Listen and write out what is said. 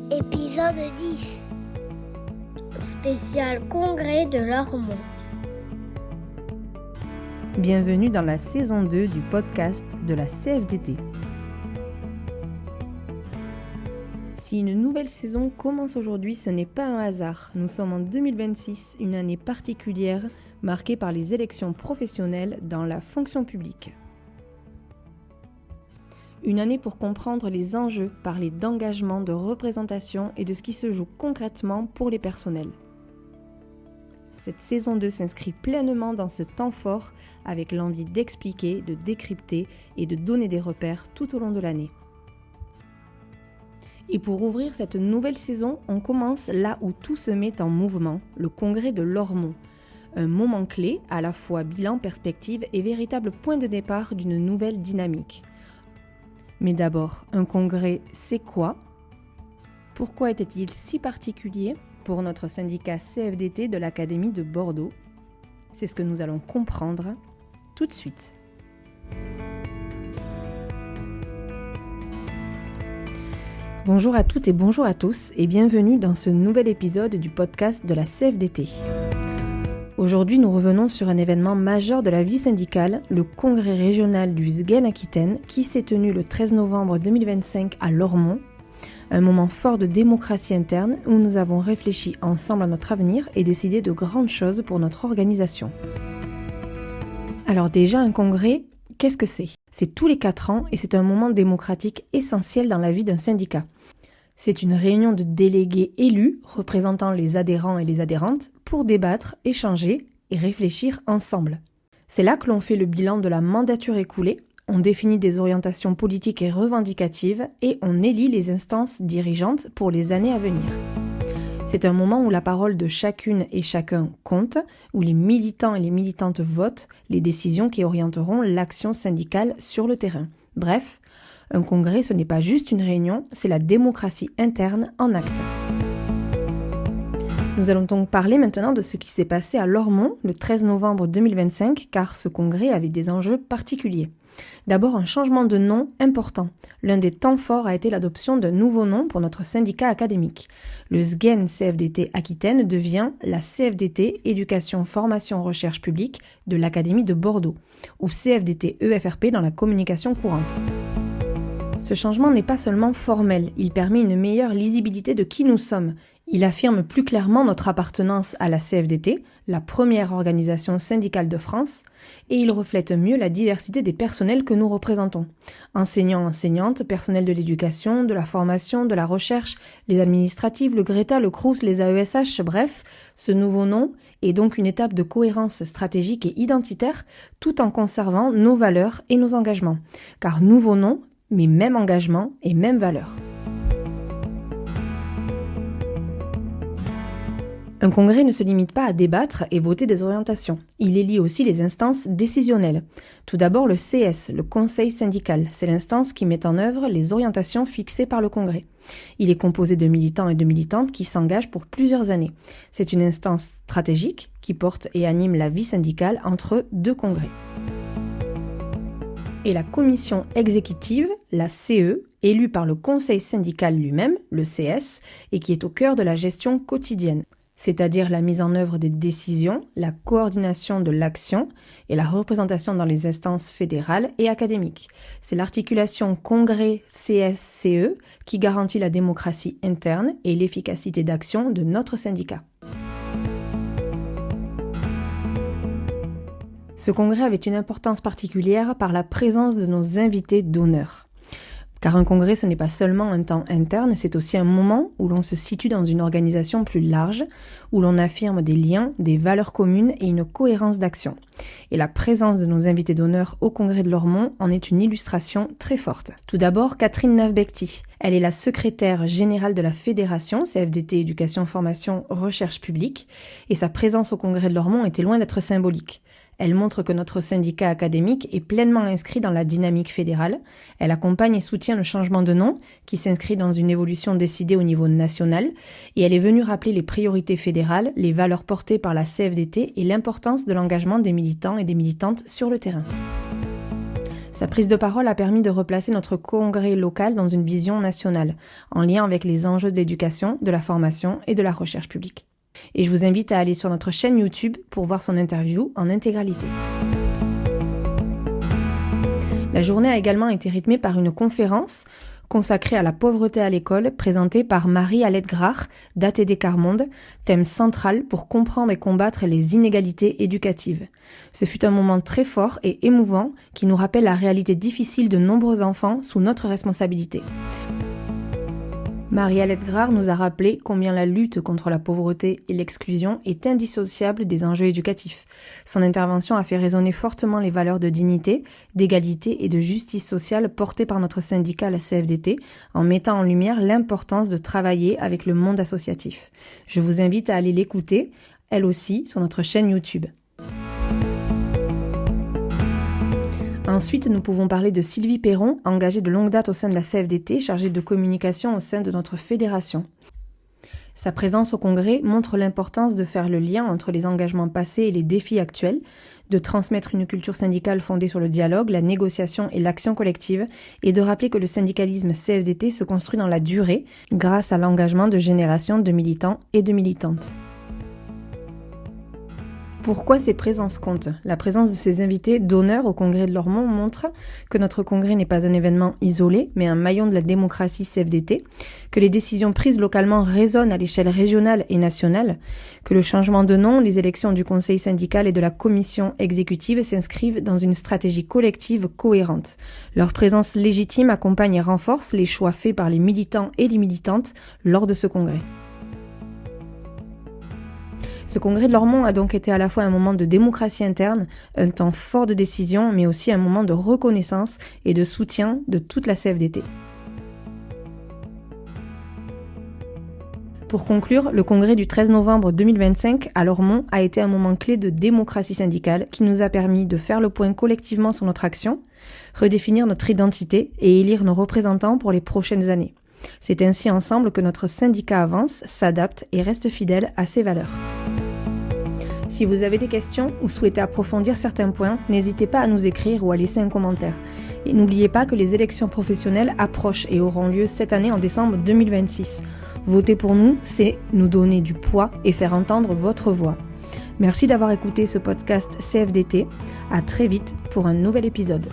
Épisode 10. Spécial congrès de l'Ormont. Bienvenue dans la saison 2 du podcast de la CFDT. Si une nouvelle saison commence aujourd'hui, ce n'est pas un hasard. Nous sommes en 2026, une année particulière marquée par les élections professionnelles dans la fonction publique. Une année pour comprendre les enjeux, parler d'engagement, de représentation et de ce qui se joue concrètement pour les personnels. Cette saison 2 s'inscrit pleinement dans ce temps fort avec l'envie d'expliquer, de décrypter et de donner des repères tout au long de l'année. Et pour ouvrir cette nouvelle saison, on commence là où tout se met en mouvement, le congrès de l'Ormont. Un moment clé, à la fois bilan, perspective et véritable point de départ d'une nouvelle dynamique. Mais d'abord, un congrès, c'est quoi ? Pourquoi était-il si particulier pour notre syndicat CFDT de l'Académie de Bordeaux ? C'est ce que nous allons comprendre tout de suite. Bonjour à toutes et bonjour à tous et bienvenue dans ce nouvel épisode du podcast de la CFDT. Aujourd'hui, nous revenons sur un événement majeur de la vie syndicale, le congrès régional du SGEN Aquitaine, qui s'est tenu le 13 novembre 2025 à l'Ormont. Un moment fort de démocratie interne où nous avons réfléchi ensemble à notre avenir et décidé de grandes choses pour notre organisation. Alors déjà, un congrès, qu'est-ce que c'est ? C'est tous les 4 ans et c'est un moment démocratique essentiel dans la vie d'un syndicat. C'est une réunion de délégués élus représentant les adhérents et les adhérentes pour débattre, échanger et réfléchir ensemble. C'est là que l'on fait le bilan de la mandature écoulée, on définit des orientations politiques et revendicatives et on élit les instances dirigeantes pour les années à venir. C'est un moment où la parole de chacune et chacun compte, où les militants et les militantes votent les décisions qui orienteront l'action syndicale sur le terrain. Bref, un congrès, ce n'est pas juste une réunion, c'est la démocratie interne en acte. Nous allons donc parler maintenant de ce qui s'est passé à l'Ormont le 13 novembre 2025, car ce congrès avait des enjeux particuliers. D'abord, un changement de nom important. L'un des temps forts a été l'adoption d'un nouveau nom pour notre syndicat académique. Le SGEN CFDT Aquitaine devient la CFDT Éducation Formation Recherche Publique de l'Académie de Bordeaux, ou CFDT EFRP dans la communication courante. Ce changement n'est pas seulement formel, il permet une meilleure lisibilité de qui nous sommes. Il affirme plus clairement notre appartenance à la CFDT, la première organisation syndicale de France, et il reflète mieux la diversité des personnels que nous représentons. Enseignants, enseignantes, personnel de l'éducation, de la formation, de la recherche, les administratives, le GRETA, le CRUS, les AESH, bref, ce nouveau nom est donc une étape de cohérence stratégique et identitaire, tout en conservant nos valeurs et nos engagements. Car nouveau nom, mais même engagement et même valeur. Un congrès ne se limite pas à débattre et voter des orientations. Il élit aussi les instances décisionnelles. Tout d'abord le CS, le Conseil syndical. C'est l'instance qui met en œuvre les orientations fixées par le congrès. Il est composé de militants et de militantes qui s'engagent pour plusieurs années. C'est une instance stratégique qui porte et anime la vie syndicale entre 2 congrès. Et la commission exécutive, la CE, élue par le conseil syndical lui-même, le CS, et qui est au cœur de la gestion quotidienne, c'est-à-dire la mise en œuvre des décisions, la coordination de l'action et la représentation dans les instances fédérales et académiques. C'est l'articulation congrès-CS-CE qui garantit la démocratie interne et l'efficacité d'action de notre syndicat. Ce congrès avait une importance particulière par la présence de nos invités d'honneur. Car un congrès, ce n'est pas seulement un temps interne, c'est aussi un moment où l'on se situe dans une organisation plus large, où l'on affirme des liens, des valeurs communes et une cohérence d'action. Et la présence de nos invités d'honneur au congrès de l'Ormont en est une illustration très forte. Tout d'abord, Catherine Navbekti. Elle est la secrétaire générale de la Fédération CFDT Éducation Formation Recherche Publique, et sa présence au congrès de l'Ormont était loin d'être symbolique. Elle montre que notre syndicat académique est pleinement inscrit dans la dynamique fédérale. Elle accompagne et soutient le changement de nom, qui s'inscrit dans une évolution décidée au niveau national, et elle est venue rappeler les priorités fédérales, les valeurs portées par la CFDT et l'importance de l'engagement des militants et des militantes sur le terrain. Sa prise de parole a permis de replacer notre congrès local dans une vision nationale, en lien avec les enjeux de l'éducation, de la formation et de la recherche publique. Et je vous invite à aller sur notre chaîne YouTube pour voir son interview en intégralité. La journée a également été rythmée par une conférence consacrée à la pauvreté à l'école, présentée par Marie-Alette Grach d'ATD Quart Monde, thème central pour comprendre et combattre les inégalités éducatives. Ce fut un moment très fort et émouvant qui nous rappelle la réalité difficile de nombreux enfants sous notre responsabilité. Marie-Alette Grach nous a rappelé combien la lutte contre la pauvreté et l'exclusion est indissociable des enjeux éducatifs. Son intervention a fait résonner fortement les valeurs de dignité, d'égalité et de justice sociale portées par notre syndicat, la CFDT, en mettant en lumière l'importance de travailler avec le monde associatif. Je vous invite à aller l'écouter, elle aussi, sur notre chaîne YouTube. Ensuite, nous pouvons parler de Sylvie Perron, engagée de longue date au sein de la CFDT, chargée de communication au sein de notre fédération. Sa présence au congrès montre l'importance de faire le lien entre les engagements passés et les défis actuels, de transmettre une culture syndicale fondée sur le dialogue, la négociation et l'action collective, et de rappeler que le syndicalisme CFDT se construit dans la durée grâce à l'engagement de générations de militants et de militantes. Pourquoi ces présences comptent ? La présence de ces invités d'honneur au congrès de Lormont montre que notre congrès n'est pas un événement isolé, mais un maillon de la démocratie CFDT, que les décisions prises localement résonnent à l'échelle régionale et nationale, que le changement de nom, les élections du conseil syndical et de la commission exécutive s'inscrivent dans une stratégie collective cohérente. Leur présence légitime accompagne et renforce les choix faits par les militants et les militantes lors de ce congrès. Ce congrès de Lormont a donc été à la fois un moment de démocratie interne, un temps fort de décision, mais aussi un moment de reconnaissance et de soutien de toute la CFDT. Pour conclure, le congrès du 13 novembre 2025 à Lormont a été un moment clé de démocratie syndicale qui nous a permis de faire le point collectivement sur notre action, redéfinir notre identité et élire nos représentants pour les prochaines années. C'est ainsi ensemble que notre syndicat avance, s'adapte et reste fidèle à ses valeurs. Si vous avez des questions ou souhaitez approfondir certains points, n'hésitez pas à nous écrire ou à laisser un commentaire. Et n'oubliez pas que les élections professionnelles approchent et auront lieu cette année en décembre 2026. Voter pour nous, c'est nous donner du poids et faire entendre votre voix. Merci d'avoir écouté ce podcast CFDT. À très vite pour un nouvel épisode.